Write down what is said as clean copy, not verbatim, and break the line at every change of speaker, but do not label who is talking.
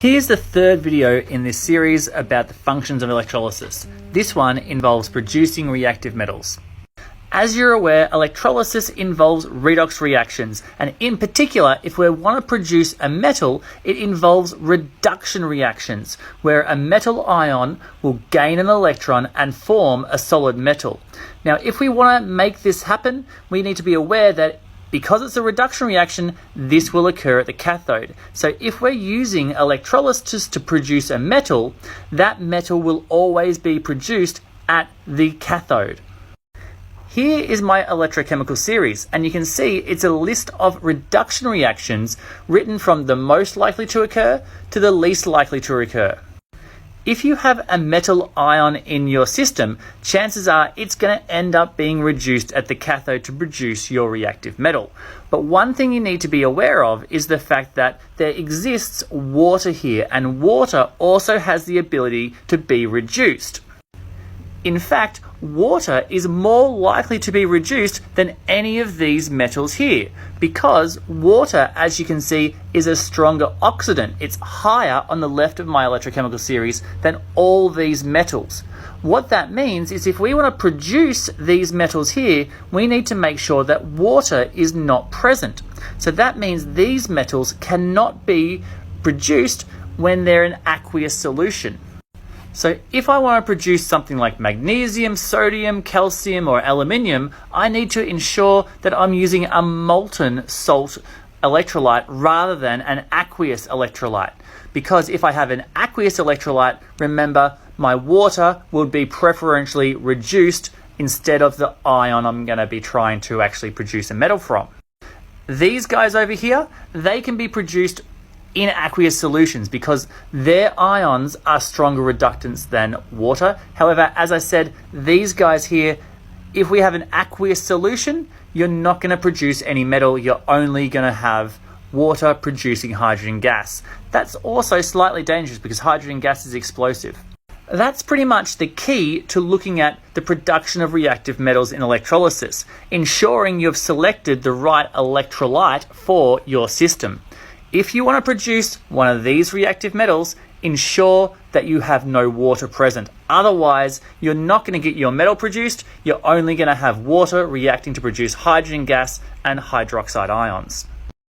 Here's the third video in this series about the functions of electrolysis. This one involves producing reactive metals. As you're aware, electrolysis involves redox reactions, and in particular, if we want to produce a metal, it involves reduction reactions, where a metal ion will gain an electron and form a solid metal. Now, if we want to make this happen, we need to be aware that because it's a reduction reaction, this will occur at the cathode. So if we're using electrolysis to produce a metal, that metal will always be produced at the cathode. Here is my electrochemical series, and you can see it's a list of reduction reactions written from the most likely to occur to the least likely to occur. If you have a metal ion in your system, chances are it's going to end up being reduced at the cathode to produce your reactive metal. But one thing you need to be aware of is the fact that there exists water here, and water also has the ability to be reduced. In fact, water is more likely to be reduced than any of these metals here, because water, as you can see, is a stronger oxidant. It's higher on the left of my electrochemical series than all these metals. What that means is if we want to produce these metals here, we need to make sure that water is not present. So that means these metals cannot be produced when they're in aqueous solution. So if I want to produce something like magnesium, sodium, calcium, or aluminium, I need to ensure that I'm using a molten salt electrolyte rather than an aqueous electrolyte. Because if I have an aqueous electrolyte, remember, my water would be preferentially reduced instead of the ion I'm going to be trying to actually produce a metal from. These guys over here, they can be produced in aqueous solutions because their ions are stronger reductants than water. However, as I said, these guys here, if we have an aqueous solution, you're not going to produce any metal. You're only going to have water producing hydrogen gas. That's also slightly dangerous because hydrogen gas is explosive. That's pretty much the key to looking at the production of reactive metals in electrolysis, ensuring you've selected the right electrolyte for your system. If you want to produce one of these reactive metals, ensure that you have no water present. Otherwise, you're not going to get your metal produced. You're only going to have water reacting to produce hydrogen gas and hydroxide ions.